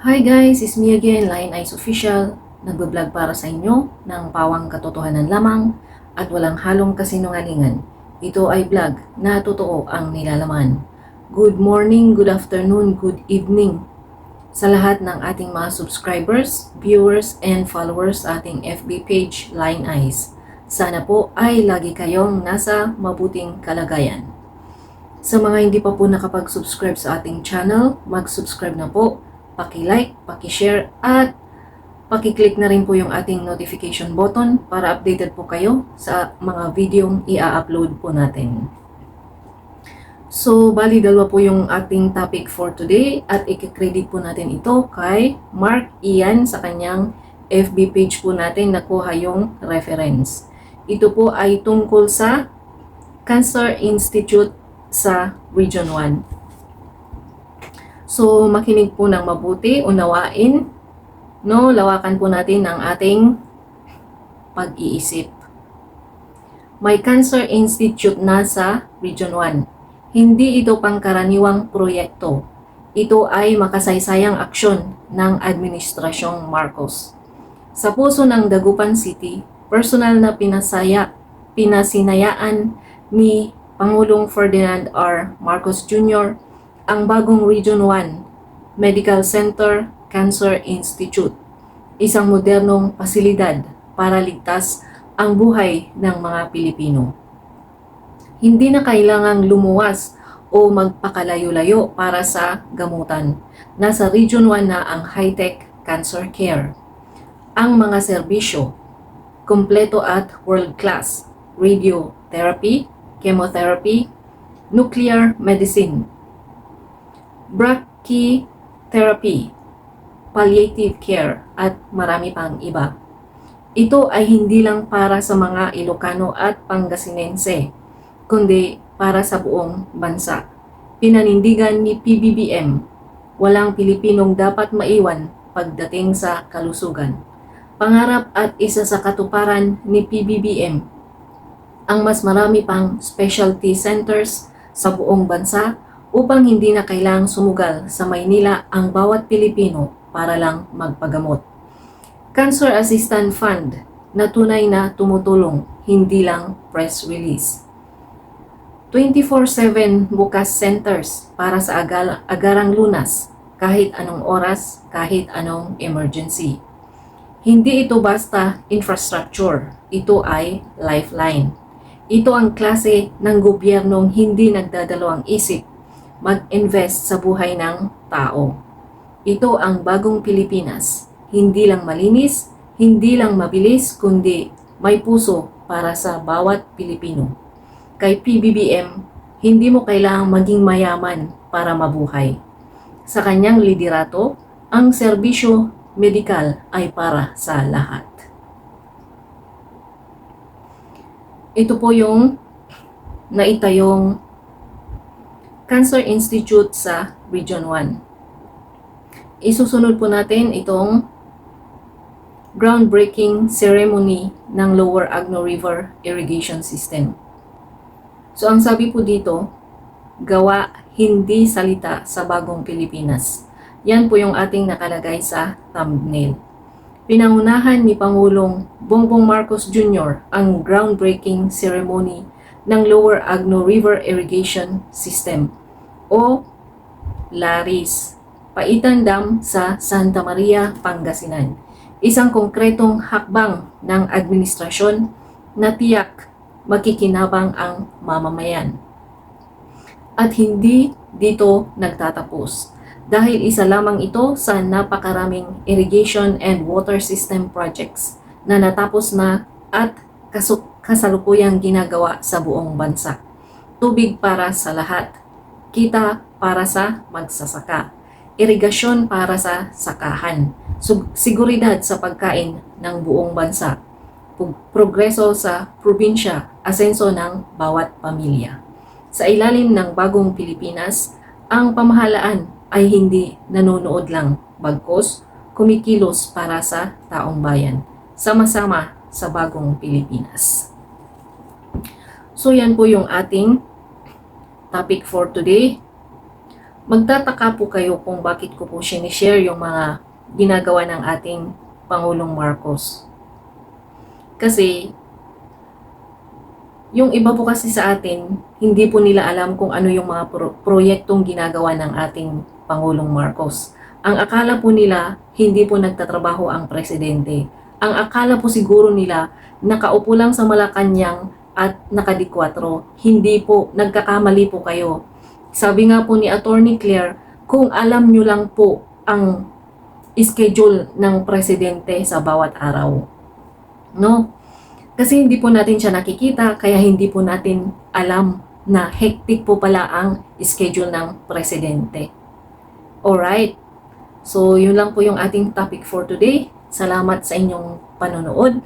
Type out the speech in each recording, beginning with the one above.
Hi guys, it's me again, Lion Eyes Official. Nagbablog para sa inyo ng pawang katotohanan lamang at walang halong kasinungalingan. Ito ay vlog na totoo ang nilalaman. Good morning, good afternoon, good evening sa lahat ng ating mga subscribers, viewers, and followers sa ating FB page, Lion Eyes. Sana po ay lagi kayong nasa mabuting kalagayan. Sa mga hindi pa po nakapag-subscribe sa ating channel, mag-subscribe na po, paki-like, paki-share, at paki-click na rin po yung ating notification button para updated po kayo sa mga videong i-upload po natin. So, bali dalawa po yung ating topic for today at i-credit po natin ito kay Mark Ian sa kanyang FB page po natin, nakuha yung reference. Ito po ay tungkol sa Cancer Institute sa Region 1. So, makinig po ng mabuti, unawain, no, lawakan po natin ang ating pag-iisip. May Cancer Institute na sa Region 1. Hindi ito pangkaraniwang proyekto. Ito ay makasaysayang aksyon ng Administrasyong Marcos. Sa puso ng Dagupan City, personal na pinasinayaan ni Pangulong Ferdinand R. Marcos Jr. ang bagong Region 1 Medical Center Cancer Institute, isang modernong pasilidad para ligtas ang buhay ng mga Pilipino. Hindi na kailangang lumuwas o magpakalayo-layo para sa gamutan. Nasa Region 1 na ang high-tech cancer care. Ang mga serbisyo, kompleto at world-class, radiotherapy, chemotherapy, nuclear medicine, brachytherapy, palliative care, at marami pang iba. Ito ay hindi lang para sa mga Ilocano at Pangasinense, kundi para sa buong bansa. Pinanindigan ni PBBM, walang Pilipinong dapat maiwan pagdating sa kalusugan. Pangarap at isa sa katuparan ni PBBM, ang mas marami pang specialty centers sa buong bansa upang hindi na kailangang sumugal sa Maynila ang bawat Pilipino para lang magpagamot. Cancer Assistance Fund na tunay na tumutulong, hindi lang press release. 24/7 bukas centers para sa agarang lunas, kahit anong oras, kahit anong emergency. Hindi ito basta infrastructure, ito ay lifeline. Ito ang klase ng gobyernong hindi nagdadalawang isip mag-invest sa buhay ng tao. Ito ang bagong Pilipinas, hindi lang malinis, hindi lang mabilis, kundi may puso para sa bawat Pilipino. Kay PBBM, hindi mo kailangang maging mayaman para mabuhay. Sa kanyang liderato, ang serbisyo medikal ay para sa lahat. Ito po yung naitayong Cancer Institute sa Region 1. Isusunod po natin itong groundbreaking ceremony ng Lower Agno River Irrigation System. So ang sabi po dito, gawa, hindi salita sa bagong Pilipinas. Yan po yung ating nakalagay sa thumbnail. Pinangunahan ni Pangulong Bongbong Marcos Jr. ang groundbreaking ceremony ng Lower Agno River Irrigation System o LARIS, Paitan Dam sa Santa Maria, Pangasinan. Isang konkretong hakbang ng administrasyon na tiyak makikinabang ang mamamayan. At hindi dito nagtatapos. Dahil isa lamang ito sa napakaraming irrigation and water system projects na natapos na at kasalukuyang ginagawa sa buong bansa. Tubig para sa lahat, kita para sa magsasaka, irigasyon para sa sakahan, seguridad sa pagkain ng buong bansa, progreso sa probinsya, asenso ng bawat pamilya. Sa ilalim ng bagong Pilipinas, ang pamahalaan ay hindi nanonood lang, bagkus kumikilos para sa taong bayan, sama-sama sa bagong Pilipinas. So yan po yung ating topic for today. Magtataka po kayo kung bakit ko po sinishare yung mga ginagawa ng ating Pangulong Marcos. Kasi, yung iba po kasi sa atin, hindi po nila alam kung ano yung mga proyektong ginagawa ng ating Pangulong Marcos. Ang akala po nila, hindi po nagtatrabaho ang presidente. Ang akala po siguro nila, nakaupo lang sa Malacanang at nakadikwatro. Hindi po, nagkakamali po kayo. Sabi nga po ni Attorney Claire, kung alam nyo lang po ang schedule ng presidente sa bawat araw. No? Kasi hindi po natin siya nakikita, kaya hindi po natin alam na hectic po pala ang schedule ng presidente. Alright. So, yun lang po yung ating topic for today. Salamat sa inyong panonood.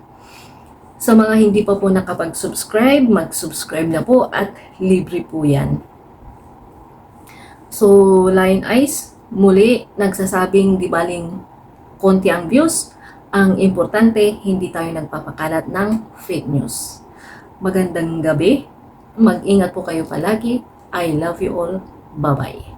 Sa mga hindi pa po nakapag-subscribe, mag-subscribe na po at libre po yan. So, Lion Eyes, muli nagsasabing di baling konti ang views. Ang importante, hindi tayo nagpapakalat ng fake news. Magandang gabi. Mag-ingat po kayo palagi. I love you all. Bye-bye.